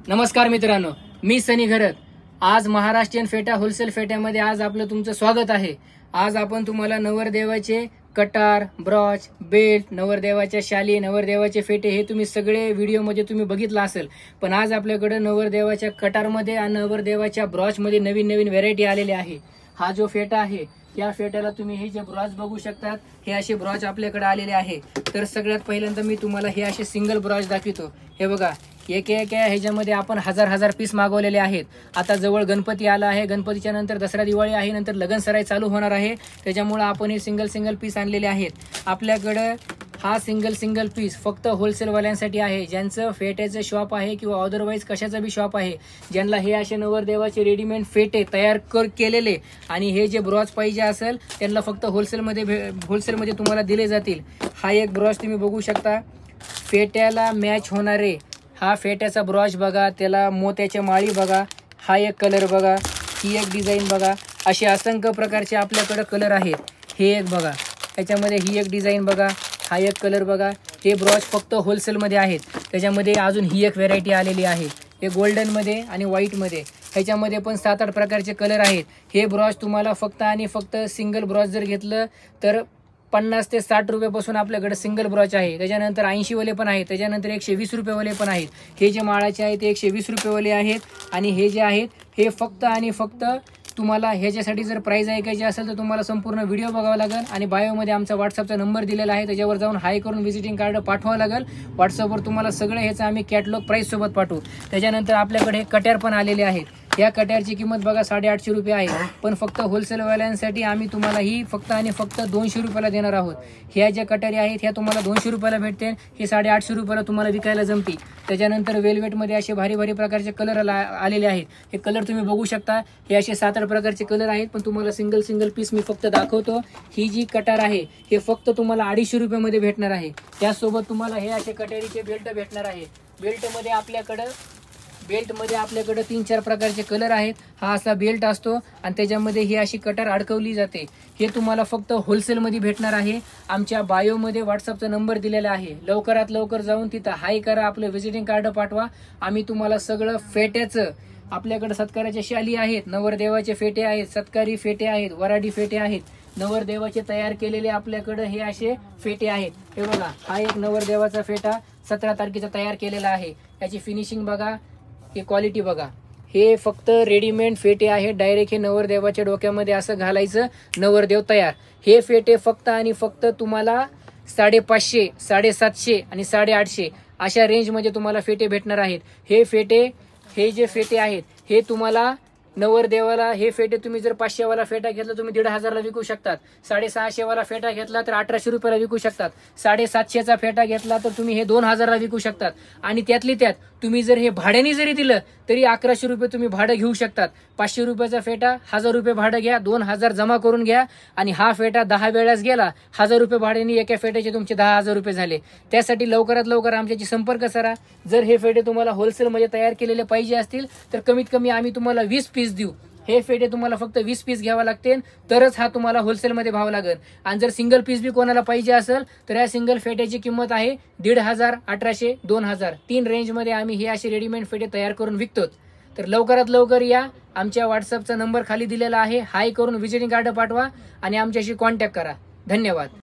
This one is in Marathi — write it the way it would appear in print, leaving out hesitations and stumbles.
नमस्कार मित्रांनो, मी सनी घरत. आज महाराष्ट्रीयन फेटा होलसेल फेट्यामध्ये आज आपलं तुमचं स्वागत आहे. आज आपण तुम्हाला नवरदेवाचे कटार, ब्रॉच, बेल्ट, नवरदेवाच्या शाली, नवरदेवाचे फेटे हे तुम्ही सगळे व्हिडिओमध्ये तुम्ही बघितलं असेल. पण आज आपल्याकडे नवरदेवाच्या कटारमध्ये आणि नवरदेवाच्या ब्रॉचमध्ये नवीन नवीन व्हेरायटी आलेली आहे. हा जो फेटा आहे या फेट्याला तुम्ही हे जे ब्रॉच बघू शकतात, हे असे ब्रॉच आपल्याकडे आलेले आहे. तर सगळ्यात पहिल्यांदा मी तुम्हाला हे असे सिंगल ब्रॉच दाखवतो. हे बघा, एक ह्याच्यामध्ये आपण हजार पीस मागवलेले आहेत. आता जवळ गणपती आला आहे, गणपतीच्या नंतर दसरा दिवाळी आहे, नंतर लगन सराई चालू होणार आहे. त्याच्यामुळे आपण हे सिंगल पीस आणलेले आहेत. आपल्याकडे हा सिंगल पीस फक्त होलसेलवाल्यांसाठी आहे, ज्यांचं फेट्याचं शॉप आहे किंवा अदरवाईज कशाचं बी शॉप आहे, ज्यांना हे असे नवरदेवाचे रेडीमेड फेटे तयार केलेले आणि हे जे ब्रॉच पाहिजे असेल त्यांना फक्त होलसेलमध्ये तुम्हाला दिले जातील. हा एक ब्रॉच तुम्ही बघू शकता, फेट्याला मॅच होणारे हा फेट्याचा ब्रॉच बघा, त्याला मोत्याच्या माळी बघा, हा एक कलर बघा, ही एक डिझाईन बघा. असे असंख्य प्रकारचे आपल्याकडे कलर आहेत. हे एक बघा, त्याच्यामध्ये ही एक डिझाईन बघा, हा एक कलर बघा. हे ब्रॉच फक्त होलसेलमध्ये आहेत. त्याच्यामध्ये अजून ही एक व्हेरायटी आलेली आहे, हे गोल्डनमध्ये आणि व्हाईटमध्ये. ह्याच्यामध्ये पण 7-8 प्रकारचे कलर आहेत. हे ब्रॉच तुम्हाला फक्त आणि फक्त सिंगल ब्रॉच जर घेतलं तर 50 ते 60 रुपयापासून आपल्याकडे सिंगल ब्रॉच आहे. त्याच्यानंतर 80 वाले पण आहेत, त्याच्यानंतर 120 रुपयेवाले पण आहेत. हे जे माळाचे आहेत ते 120 रुपयेवाले आहेत. आणि हे जे आहेत हे फक्त आणि फक्त तुम्हाला ह्याच्यासाठी जर प्राइस ऐकायची असेल तर तुम्हाला संपूर्ण व्हिडिओ बघावा लागेल. आणि बायोमध्ये आमचा व्हॉट्सअपचा नंबर दिलेला आहे, त्याच्यावर जाऊन हाय करून व्हिजिटिंग कार्ड पाठवावं लागेल. व्हॉट्सअपवर तुम्हाला सगळं ह्याचं आम्ही कॅटलॉग प्राइस सोबत पाठवू. त्याच्यानंतर आपल्याकडे कट्यार पण आलेले आहेत. या कट्यारची किंमत बघा 850 रुपये आहे. पण फक्त होलसेलवाल्यांसाठी आम्ही तुम्हाला ही फक्त आणि फक्त 200 रुपयाला देणार आहोत. ह्या ज्या कट्यारी आहेत ह्या तुम्हाला 200 रुपयाला भेटते. हे 850 रुपयाला तुम्हाला विकायला जमतील. त्याच्यानंतर वेलवेटमध्ये असे भारी प्रकारचे कलर आलेले आहेत. हे कलर तुम्ही बघू शकता, हे असे 7-8 प्रकारचे कलर आहेत. पण तुम्हाला सिंगल पीस मी फक्त दाखवतो. ही जी कटार आहे हे फक्त तुम्हाला 250 रुपयामध्ये भेटणार आहे. त्यासोबत तुम्हाला हे असे कट्यारीचे बेल्ट भेटणार आहे. बेल्टमध्ये आपल्याकडे 3-4 प्रकारचे कलर आहेत. हा असा बेल्ट असतो आणि त्याच्यामध्ये ही अशी कटार अडकवली जाते. हे तुम्हाला फक्त होलसेलमध्ये भेटणार आहे. आमच्या बायोमध्ये व्हॉट्सअपचा नंबर दिलेला आहे. लवकरात लवकर जाऊन तिथं हाय करा, आपलं व्हिजिटिंग कार्ड पाठवा. आम्ही तुम्हाला सगळं फेट्याचं, आपल्याकडे सत्काराच्या शाली आहेत, नवरदेवाचे फेटे आहेत, सत्कारी फेटे आहेत, वराडी फेटे आहेत, नवरदेवाचे तयार केलेले आपल्याकडे हे असे फेटे आहेत. हे बघा, हा एक नवरदेवाचा फेटा 17 तारखेचा तयार केलेला आहे. याची फिनिशिंग बघा, ही क्वालिटी बघा. हे फक्त रेडीमेड फेटे आहे. डायरेक्ट हे नवरदेवाच्या डोक्यामध्ये असं घालायचं, नवरदेव तयार. हे फेटे फक्त आणि फक्त तुम्हाला 550, 750 आणि 850 अशा रेंजमध्ये तुम्हाला फेटे भेटणार आहेत. हे जे फेटे आहेत हे तुम्हाला नवरदेवाला, हे फेटे तुम्ही जर 500 वाला फेटा घेतला तुम्ही 1,500ला विकू शकतात. 650 वाला फेटा घेतला तर 1800 रुपयाला विकू शकतात. 750चा फेटा घेतला तर तुम्ही हे 2000ला विकू शकतात. आणि त्यातली त्यात तुम्ही जर हे भाड्याने जरी दिलं तरी 1100 रुपये तुम्ही भाडं घेऊ शकतात. 500 रुपयाचा फेटा 1000 रुपये भाडं घ्या, 2000 जमा करून घ्या. आणि हा फेटा 10 वेळाच गेला, 1000 रुपये भाड्याने एका फेट्याचे तुमचे 10,000 रुपये झाले. त्यासाठी लवकरात लवकर आमच्याशी संपर्क करा. जर हे फेटे तुम्हाला होलसेलमध्ये तयार केलेले पाहिजे असतील तर कमीत कमी आम्ही तुम्हाला 20 पीस देऊ. हे फेटे तुम्हाला फक्त 20 पीस घ्यावा लागतील, तरच हा तुम्हाला होलसेलमध्ये भाव लागेल. आणि जर सिंगल पीस बी कोणाला पाहिजे असेल तर या सिंगल फेट्याची किंमत आहे 1,500, 1800, 2000 3 रेंजमध्ये आम्ही हे असे रेडीमेड फेटे तयार करून विकतो. तर लवकरात लवकर या. आमच्या व्हॉट्सअपचा नंबर खाली दिलेला आहे. हाय करून व्हिजिटिंग कार्ड पाठवा आणि आमच्याशी कॉन्टॅक्ट करा. धन्यवाद.